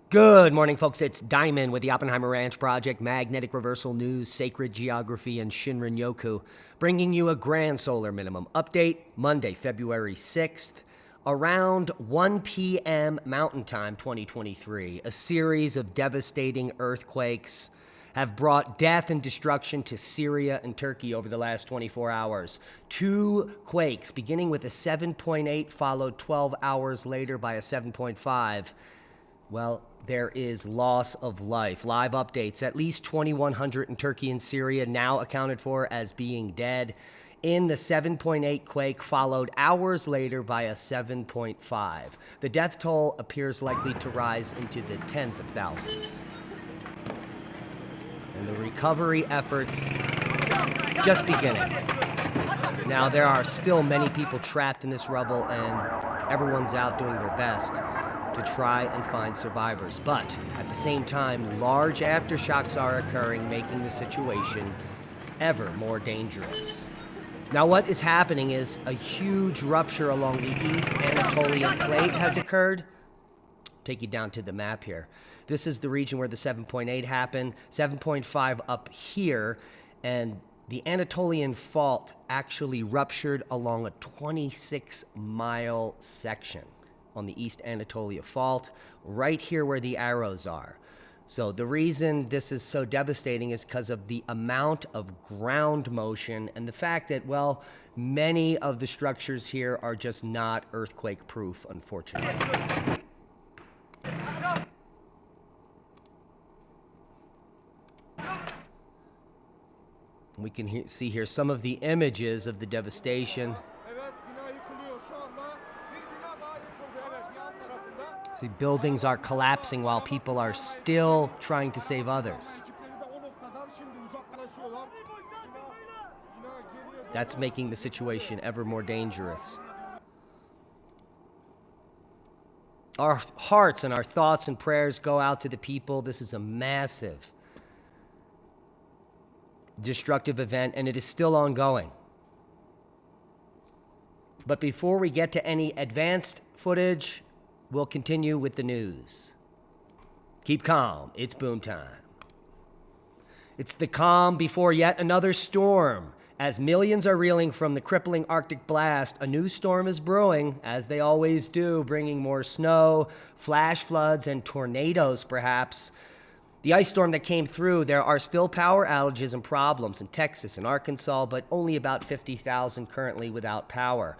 Good morning, folks. It's Diamond with the Oppenheimer Ranch Project, Magnetic Reversal News, Sacred Geography, and Shinrin Yoku, bringing you a grand solar minimum update Monday, February 6th, around 1 p.m. Mountain Time 2023. A series of devastating earthquakes have brought death and destruction to Syria and Turkey over the last 24 hours. Two quakes, beginning with a 7.8, followed 12 hours later by a 7.5. Well, there is loss of life. Live updates, at least 2,100 in Turkey and Syria now accounted for as being dead. In the 7.8 quake, followed hours later by a 7.5. The death toll appears likely to rise into the tens of thousands. And the recovery efforts just beginning. Now, there are still many people trapped in this rubble, and everyone's out doing their best to try and find survivors. But at the same time, large aftershocks are occurring, making the situation ever more dangerous. Now, what is happening is a huge rupture along the East Anatolian plate has occurred. Take you down to the map here. This is the region where the 7.8 happened, 7.5 up here, and the Anatolian fault actually ruptured along a 26-mile section on the East Anatolia Fault, right here where the arrows are. So the reason this is so devastating is because of the amount of ground motion and the fact that, well, many of the structures here are just not earthquake-proof, unfortunately. We can see here some of the images of the devastation. See, buildings are collapsing while people are still trying to save others. That's making the situation ever more dangerous. Our hearts and our thoughts and prayers go out to the people. This is a massive, destructive event, and it is still ongoing. But before we get to any advanced footage, we'll continue with the news. Keep calm. It's boom time. It's the calm before yet another storm. As millions are reeling from the crippling Arctic blast, a new storm is brewing, as they always do, bringing more snow, flash floods, and tornadoes, perhaps. The ice storm that came through, there are still power outages and problems in Texas and Arkansas, but only about 50,000 currently without power.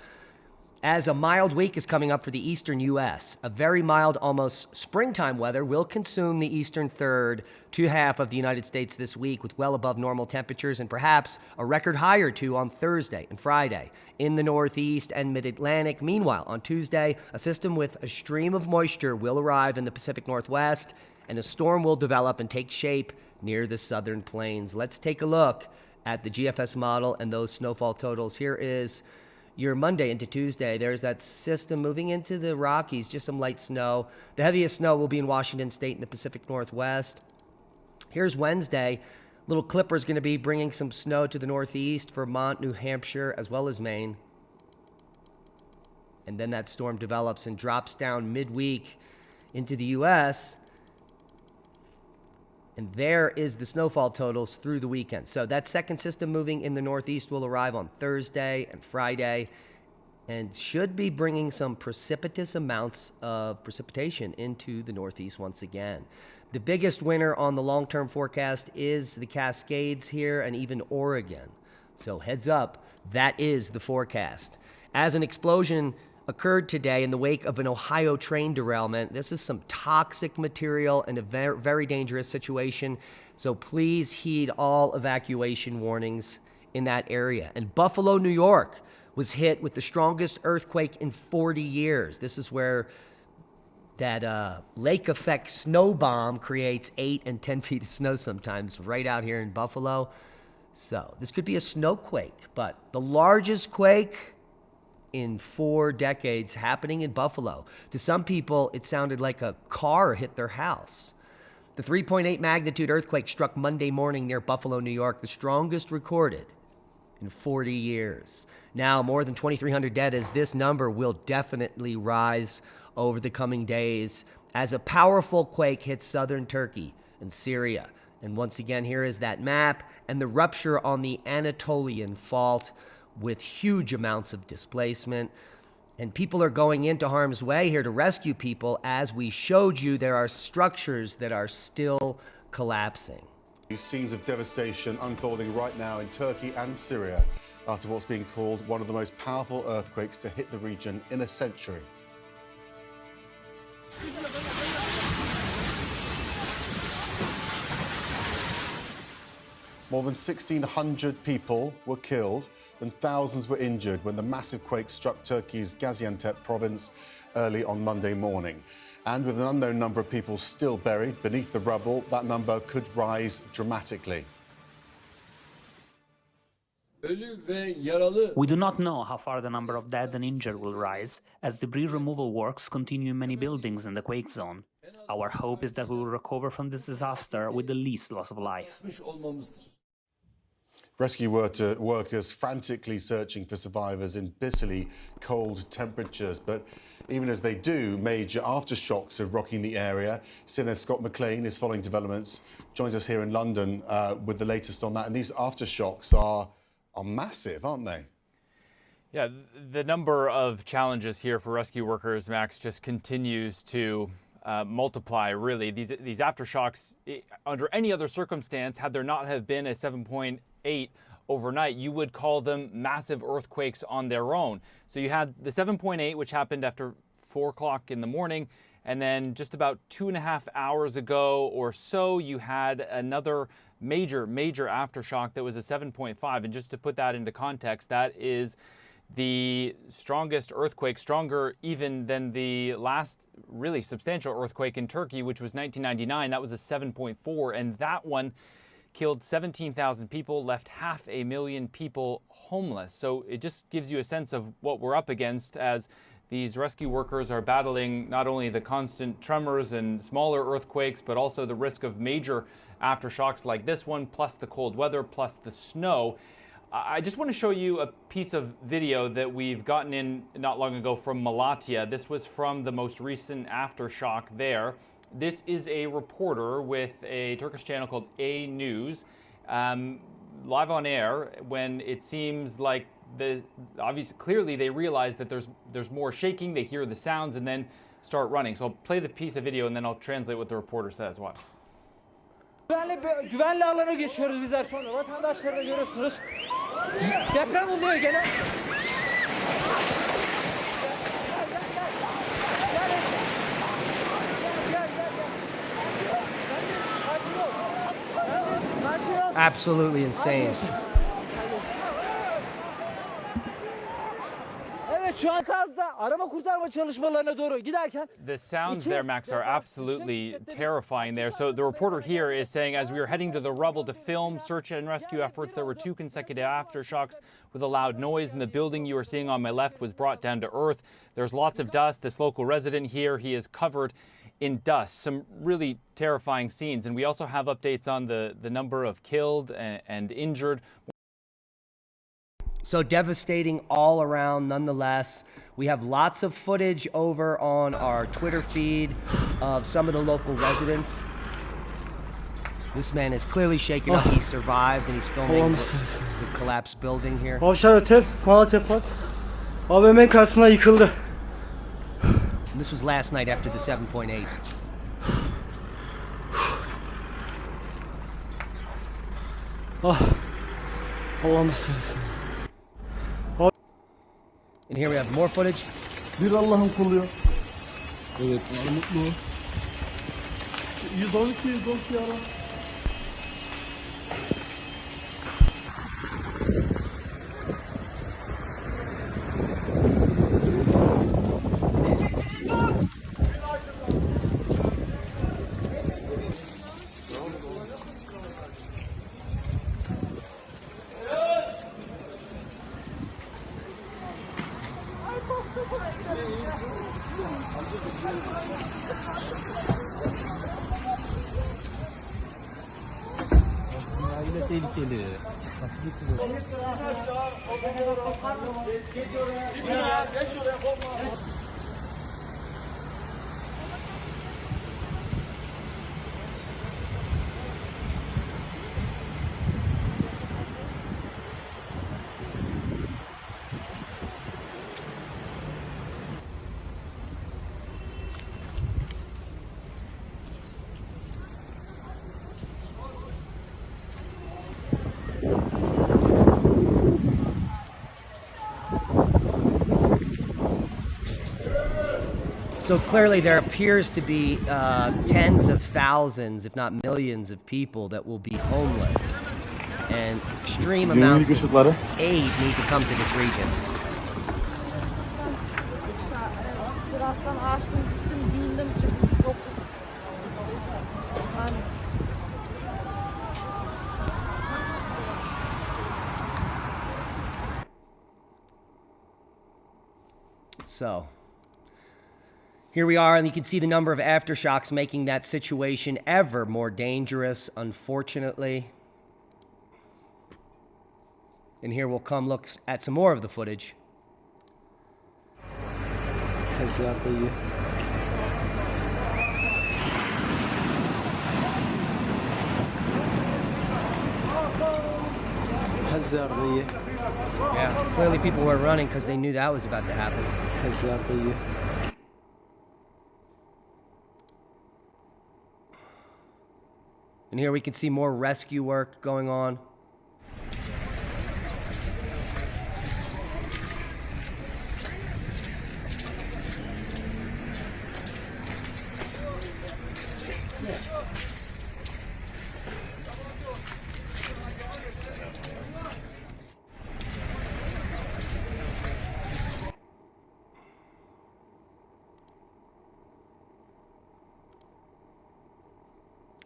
As a mild week is coming up for the eastern U.S., a very mild, almost springtime weather will consume the eastern third to half of the United States this week with well above normal temperatures and perhaps a record high or two on Thursday and Friday in the Northeast and Mid-Atlantic. Meanwhile, on Tuesday, a system with a stream of moisture will arrive in the Pacific Northwest, and a storm will develop and take shape near the southern plains. Let's take a look at the GFS model and those snowfall totals. Here is your Monday into Tuesday. There's that system moving into the Rockies, just some light snow. The heaviest snow will be in Washington State and the Pacific Northwest. Here's Wednesday. Little Clipper's going to be bringing some snow to the Northeast, Vermont, New Hampshire, as well as Maine. And then that storm develops and drops down midweek into the U.S., and there is the snowfall totals through the weekend. So that second system moving in the Northeast will arrive on Thursday and Friday and should be bringing some precipitous amounts of precipitation into the Northeast once again. The biggest winner on the long-term forecast is the Cascades here and even Oregon. So heads up, that is the forecast. As an explosion occurred today in the wake of an Ohio train derailment. This is some toxic material and a very, very dangerous situation. So please heed all evacuation warnings in that area. And Buffalo, New York was hit with the strongest earthquake in 40 years. This is where that lake effect snow bomb creates 8 and 10 feet of snow sometimes right out here in Buffalo. So this could be a snowquake, but the largest quake in 4 decades happening in Buffalo. To some people, it sounded like a car hit their house. The 3.8 magnitude earthquake struck Monday morning near Buffalo, New York, the strongest recorded in 40 years. Now, more than 2,300 dead, as this number will definitely rise over the coming days as a powerful quake hits southern Turkey and Syria. And once again, here is that map and the rupture on the Anatolian Fault with huge amounts of displacement. And people are going into harm's way here to rescue people. As we showed you, there are structures that are still collapsing. Scenes of devastation unfolding right now in Turkey and Syria after what's being called one of the most powerful earthquakes to hit the region in a century. More than 1,600 people were killed and thousands were injured when the massive quake struck Turkey's Gaziantep province early on Monday morning. And with an unknown number of people still buried beneath the rubble, that number could rise dramatically. We do not know how far the number of dead and injured will rise, as debris removal works continue in many buildings in the quake zone. Our hope is that we will recover from this disaster with the least loss of life. Rescue workers frantically searching for survivors in bitterly cold temperatures. But even as they do, major aftershocks are rocking the area. CNN's Scott McLean is following developments, joins us here in London with the latest on that. And these aftershocks are massive, aren't they? Yeah, the number of challenges here for rescue workers, Max, just continues to multiply, really. These aftershocks, under any other circumstance, had there not have been a 7.8 overnight, you would call them massive earthquakes on their own. So you had the 7.8, which happened after 4 o'clock in the morning, and then just about 2.5 hours ago or so, you had another major aftershock that was a 7.5. And just to put that into context, that is the strongest earthquake, stronger even than the last really substantial earthquake in Turkey, which was 1999. That was a 7.4, and that one killed 17,000 people, left 500,000 people homeless. So it just gives you a sense of what we're up against as these rescue workers are battling not only the constant tremors and smaller earthquakes, but also the risk of major aftershocks like this one, plus the cold weather, plus the snow. I just want to show you a piece of video that we've gotten in not long ago from Malatya. This was from the most recent aftershock there. This is a reporter with a Turkish channel called A News, live on air when it seems like clearly they realize that there's more shaking. They hear the sounds and then start running. So I'll play the piece of video and then I'll translate what the reporter says. Watch. Güvenli alana geçiyoruz bizler şu anda. Vatandaşları da görüyorsunuz. Deprem oluyor gene. Absolutely insane. The sounds there, Max, are absolutely terrifying there. So the reporter here is saying, as we were heading to the rubble to film search and rescue efforts, there were 2 consecutive aftershocks with a loud noise, and the building you are seeing on my left was brought down to earth. There's lots of dust. This local resident here, he is covered in dust. Some really terrifying scenes. And we also have updates on the number of killed and injured. So devastating all around nonetheless. We have lots of footage over on our Twitter feed of some of the local residents. This man is clearly shaken up. He survived and he's filming the collapsed building here. And this was last night after the 7.8. And here we have more footage. Bir Allah'ın kuluyum. Evet, mutlu. 112 ara. Tehlikeli. Nasıl getiriyor? So clearly there appears to be tens of thousands, if not millions of people that will be homeless. And extreme amounts of aid need to come to this region. Sırasından açtım, gittim, giyindim, çıktım. Çok yani. So, here we are, and you can see the number of aftershocks making that situation ever more dangerous, unfortunately. And here we'll come look at some more of the footage. Yeah, clearly people were running because they knew that was about to happen. And here we can see more rescue work going on.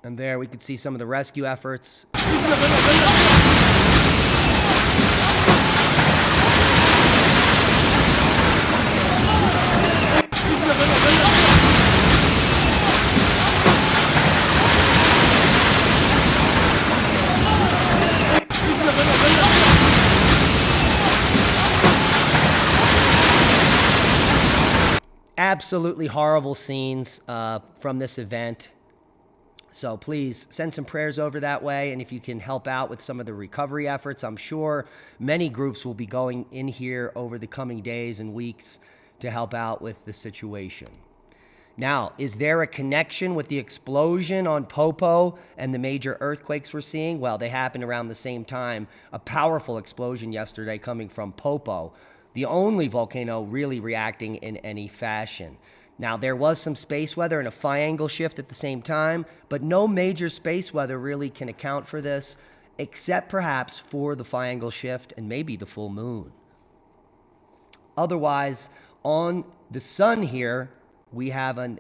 And there we could see some of the rescue efforts. Absolutely horrible scenes from this event. So please send some prayers over that way, and if you can help out with some of the recovery efforts, I'm sure many groups will be going in here over the coming days and weeks to help out with the situation. Now, is there a connection with the explosion on Popo and the major earthquakes we're seeing? Well, they happened around the same time. A powerful explosion yesterday coming from Popo, the only volcano really reacting in any fashion. Now, there was some space weather and a phi angle shift at the same time, but no major space weather really can account for this, except perhaps for the phi angle shift and maybe the full moon. Otherwise, on the sun here, we have a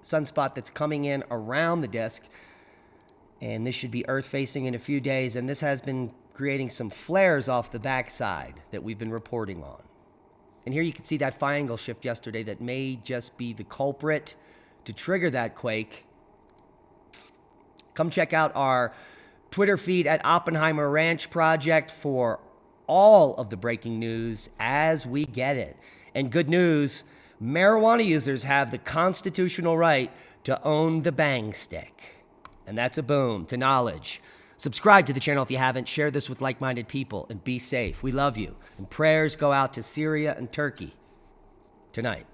sunspot that's coming in around the disk, and this should be Earth-facing in a few days, and this has been creating some flares off the backside that we've been reporting on. And here you can see that phi angle shift yesterday that may just be the culprit to trigger that quake. Come check out our Twitter feed at Oppenheimer Ranch Project for all of the breaking news as we get it. And good news, marijuana users have the constitutional right to own the bang stick. And that's a boom to knowledge. Subscribe to the channel if you haven't. Share this with like-minded people and be safe. We love you. And prayers go out to Syria and Turkey tonight.